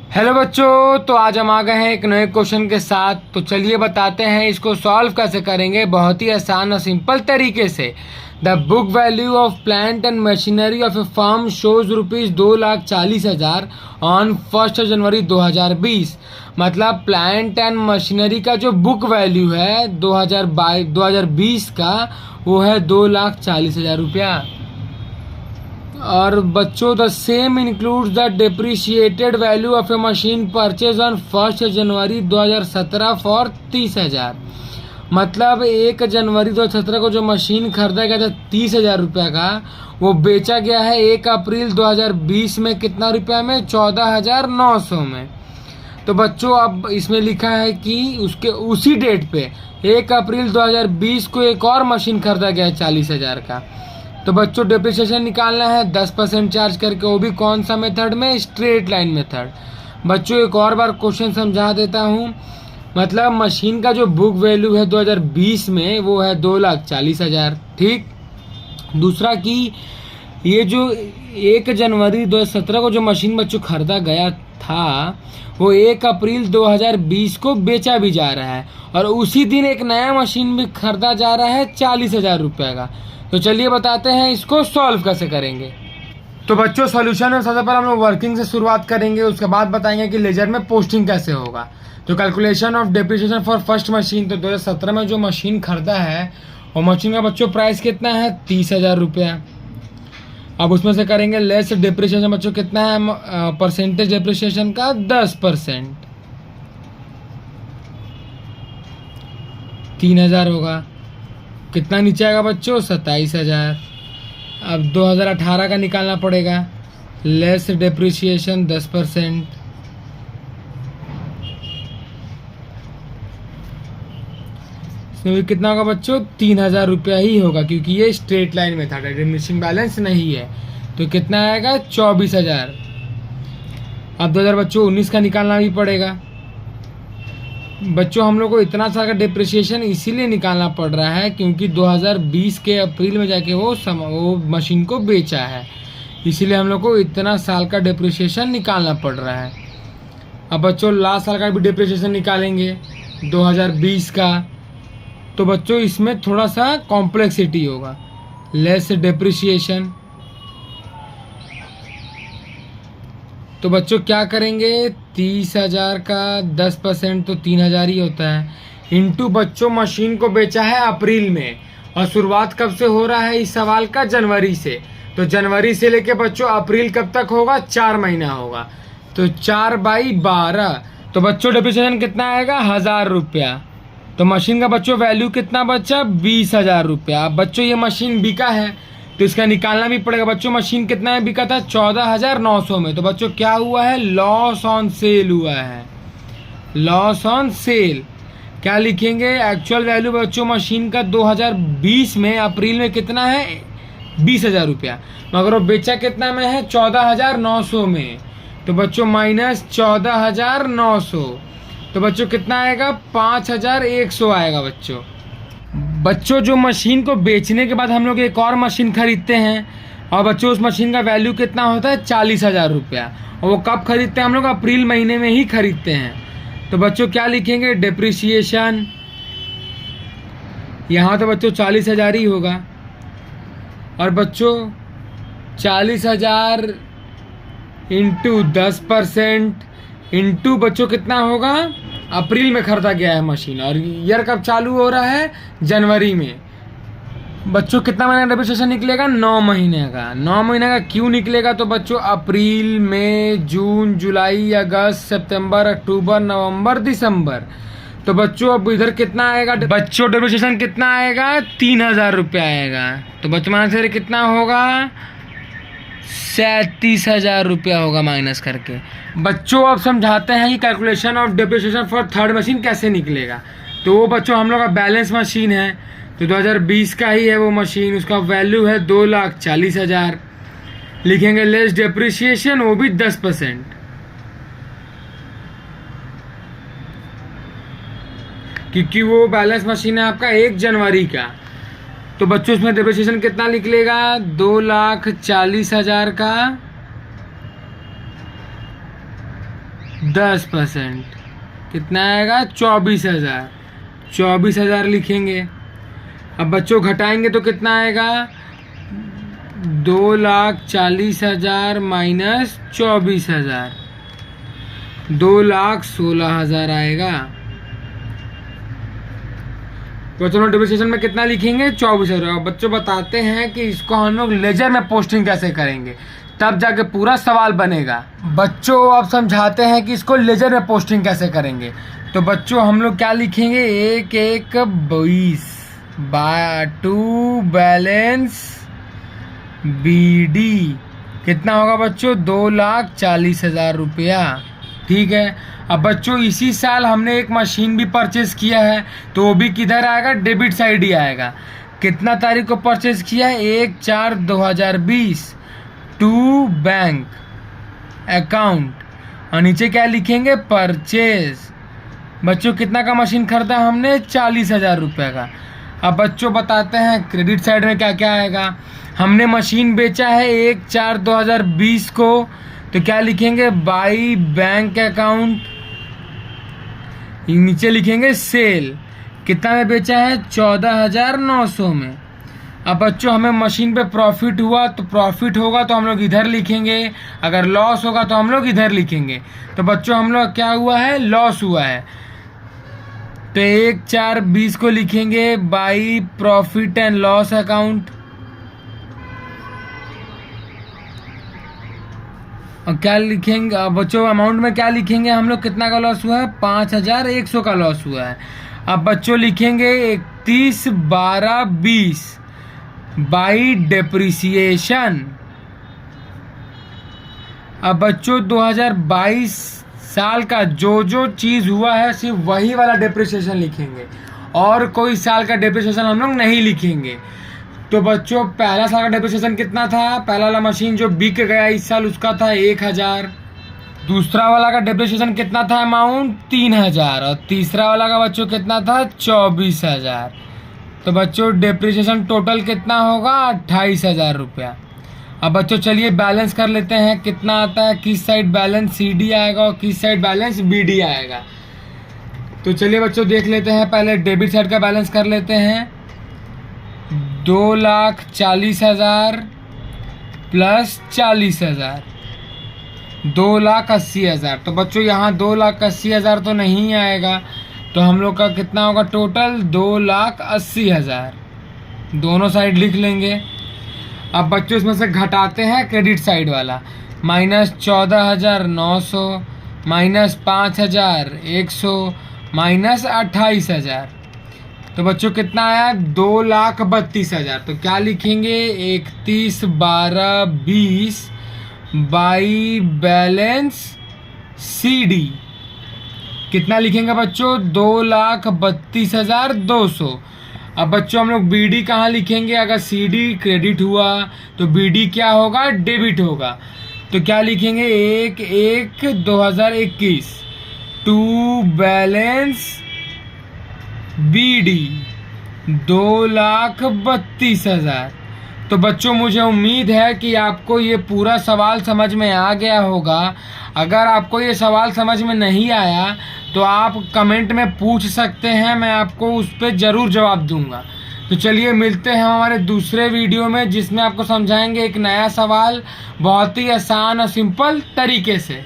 Hello बच्चों, तो आज हम आ गए हैं एक नए क्वेश्चन के साथ। तो चलिए बताते हैं इसको सॉल्व कैसे करेंगे बहुत ही आसान और सिंपल तरीके से। The book value of plant and machinery of A firm shows ₹2,40,000 on 1 जनवरी 2020। मतलब प्लांट एंड मशीनरी का जो बुक वैल्यू है 2020 का वो है ₹2,40,000। और बच्चों the same includes the depreciated value of A machine purchase on 1 January 2017 for 30,000। मतलब 1 जनवरी 2017 को जो मशीन खरीदा गया था 30,000 रुपये का, वो बेचा गया है 1 अप्रैल 2020 में कितना रुपया में? 14,900 में। तो बच्चों अब इसमें लिखा है कि उसके उसी डेट पे 1 अप्रैल 2020 को एक और मशीन खरीदा गया है 40,000 का। तो बच्चों डिप्रिसिएशन निकालना है 10% चार्ज करके, वो भी कौन सा मेथड में? Straight line method. बच्चों एक और बार क्वेश्चन समझा देता हूँ। मतलब मशीन का जो बुक वैल्यू है 2020 में वो है 2,40,000। ठीक। दूसरा कि ये जो 1 जनवरी 2017 को जो मशीन बच्चों खरीदा गया था वो 1 अप्रैल 2020 को बेचा भी जा रहा है, और उसी दिन एक नया मशीन भी खरीदा जा रहा है 40,000 रुपये का। तो चलिए बताते हैं इसको सॉल्व कैसे करेंगे। तो बच्चों सॉल्यूशन में सबसे पहले हम लोग वर्किंग से शुरुआत करेंगे, उसके बाद बताएंगे कि लेजर में पोस्टिंग कैसे होगा। तो calculation of depreciation for first machine. तो 2017 में जो मशीन खरीदा है वो मशीन का बच्चों प्राइस कितना है? 30,000 रुपया। अब उसमें से करेंगे लेस डिप्रिसिएशन बच्चों कितना है? परसेंटेज डिप्रिसिएशन का 10%, 3,000 होगा। कितना नीचे आएगा बच्चों? 27,000। अब 2018 का निकालना पड़ेगा। लेस डिप्रिसिएशन 10%, इसमें भी कितना होगा बच्चों? 3,000 रुपया ही होगा, क्योंकि ये स्ट्रेट लाइन मेथड है, डिमिनिशिंग बैलेंस नहीं है। तो कितना आएगा? 24,000। अब 2000 बच्चों 19 का निकालना भी पड़ेगा। बच्चों हम लोग को इतना सारा डिप्रिसिएशन इसीलिए निकालना पड़ रहा है क्योंकि 2020 के अप्रैल में जाके वो मशीन को बेचा है, इसीलिए हम लोग को इतना साल का डिप्रिसिएशन निकालना पड़ रहा है। अब बच्चों लास्ट साल का भी डिप्रिसिएशन निकालेंगे 2020 का। तो बच्चों इसमें थोड़ा सा कॉम्प्लेक्सिटी होगा। लेस डिप्रिसिएशन, तो बच्चों क्या करेंगे? 30,000 का 10% तो 3,000 ही होता है, इंटू बच्चों मशीन को बेचा है अप्रैल में, और शुरुआत कब से हो रहा है इस सवाल का? जनवरी से। तो जनवरी से लेके बच्चों अप्रैल कब तक होगा? 4 महीना होगा। तो 4/12। तो बच्चों डिप्रिसिएशन कितना आएगा? 1,000 रुपया। तो मशीन का बच्चों वैल्यू कितना बचा? 20,000 रुपया। अब बच्चों ये मशीन बिका है तो इसका निकालना भी पड़ेगा। बच्चों मशीन कितना में बिका था? 14,900 में। तो बच्चों क्या हुआ है? लॉस ऑन सेल हुआ है। लॉस ऑन सेल क्या लिखेंगे? एक्चुअल वैल्यू बच्चों मशीन का 2020 में अप्रैल में कितना है? 20,000 रुपया, मगर वो बेचा कितना में है? 14,900 में। तो बच्चों माइनस 14,900, तो बच्चों कितना आएगा? 5,100 आएगा बच्चों जो मशीन को बेचने के बाद हम लोग एक और मशीन खरीदते हैं, और बच्चों उस मशीन का वैल्यू कितना होता है? 40,000 रुपया। और वो कब खरीदते हैं हम लोग? अप्रैल महीने में ही खरीदते हैं। तो बच्चों क्या लिखेंगे? डिप्रिसिएशन। यहाँ तो बच्चों 40,000 ही होगा, और बच्चों 40,000 इंटू 10% इंटू बच्चों कितना होगा? अप्रैल में खरीदा गया है मशीन, और ईयर कब चालू हो रहा है? जनवरी में। बच्चों कितना महीना डिप्रिसिएशन निकलेगा? 9 महीने का। 9 महीने का क्यों निकलेगा? तो बच्चों अप्रैल, मई, जून, जुलाई, अगस्त, सितंबर, अक्टूबर, नवंबर, दिसंबर। तो बच्चों अब इधर कितना आएगा? बच्चों डिप्रिसिएशन कितना आएगा? 3,000 रुपया आएगा। तो बच्चों मान से कितना होगा? 37,000 रुपया होगा माइनस करके। बच्चों अब समझाते हैं कि calculation of depreciation for third machine कैसे निकलेगा। तो वो बच्चों हम लोग का बैलेंस मशीन है, तो 2020 का ही है वो मशीन, उसका वैल्यू है 2,40,000। लिखेंगे लेस डिप्रिसिएशन, वो भी 10%, क्योंकि वो बैलेंस मशीन है आपका 1 जनवरी का। तो बच्चों इसमें डिप्रिसिएशन कितना निकलेगा? 2,40,000 का 10%, कितना आएगा 24,000। 24,000 लिखेंगे। अब बच्चों घटाएंगे तो कितना आएगा 2,40,000 माइनस 24,000, 2,16,000 आएगा। बच्चों नोटिफिकेशन में कितना लिखेंगे 24,000। बच्चों बताते हैं कि इसको हम लोग लेजर में पोस्टिंग कैसे करेंगे, तब जाके पूरा सवाल बनेगा। बच्चों अब समझाते हैं कि इसको लेजर में पोस्टिंग कैसे करेंगे। तो बच्चों हम लोग क्या लिखेंगे 1,1,20 बाय 2 बैलेंस BD कितना होगा बच्चों 2,40,000 रुपया। ठीक है। अब बच्चों इसी साल हमने एक मशीन भी परचेज किया है, तो वो भी किधर आएगा डेबिट साइड ही आएगा। कितना तारीख को परचेज किया है 1/4/2020 टू बैंक अकाउंट, और नीचे क्या लिखेंगे परचेज। बच्चों कितना का मशीन खरीदा हमने 40,000 रुपये का। अब बच्चों बताते हैं क्रेडिट साइड में क्या क्या आएगा। हमने मशीन बेचा है 1/4/2020 को, तो क्या लिखेंगे बाई बैंक अकाउंट, नीचे लिखेंगे सेल। कितना में बेचा है 14,900 में। अब बच्चों हमें मशीन पे प्रॉफिट हुआ, तो प्रॉफिट होगा तो हम लोग इधर लिखेंगे, अगर लॉस होगा तो हम लोग इधर लिखेंगे। तो बच्चों हम लोग क्या हुआ है लॉस हुआ है, तो 1/4/20 को लिखेंगे by profit and loss account. और क्या लिखेंगे बच्चों अमाउंट में क्या लिखेंगे हम लोग, कितना का लॉस हुआ है 5,100 का लॉस हुआ है। अब बच्चों लिखेंगे 31/12/20 बाई डेप्रिसिएशन। अब बच्चों 2022 साल का जो जो चीज़ हुआ है सिर्फ वही वाला डेप्रिसिएशन लिखेंगे, और कोई साल का डेप्रिसिएशन हम लोग नहीं लिखेंगे। तो बच्चों पहला साल का डेप्रिसिएशन कितना था, पहला वाला मशीन जो बिक गया इस साल उसका था 1,000। दूसरा वाला का डेप्रिसिएशन कितना था अमाउंट 3,000, और तीसरा वाला का बच्चों कितना था 24,000। तो बच्चों डेप्रिसिएशन टोटल कितना होगा 28,000 रुपया। अब बच्चों चलिए बैलेंस कर लेते हैं कितना आता है, किस साइड बैलेंस CD आएगा और किस साइड बैलेंस BD आएगा। तो चलिए बच्चों देख लेते हैं, पहले डेबिट साइड का बैलेंस कर लेते हैं। 2,40,000 प्लस 40,000 2,80,000। तो बच्चों यहाँ 2,80,000 तो नहीं आएगा, तो हम लोग का कितना होगा टोटल 2,80,000। दोनों साइड लिख लेंगे। अब बच्चों इसमें से घटाते हैं क्रेडिट साइड वाला, माइनस 14,900 माइनस 5,100 माइनस 28,000। तो बच्चों कितना आया 2,32,000। तो क्या लिखेंगे 31/12/20 बाई बैलेंस CD। कितना लिखेंगे बच्चों 2,32,200। अब बच्चों हम लोग BD कहाँ लिखेंगे, अगर CD क्रेडिट हुआ तो BD क्या होगा डेबिट होगा। तो क्या लिखेंगे 1/1/2021 टू बैलेंस BD 2,32,000। तो बच्चों मुझे उम्मीद है कि आपको ये पूरा सवाल समझ में आ गया होगा। अगर आपको ये सवाल समझ में नहीं आया तो आप कमेंट में पूछ सकते हैं, मैं आपको उस पर ज़रूर जवाब दूंगा। तो चलिए मिलते हैं हमारे दूसरे वीडियो में, जिसमें आपको समझाएंगे एक नया सवाल बहुत ही आसान और सिंपल तरीके से।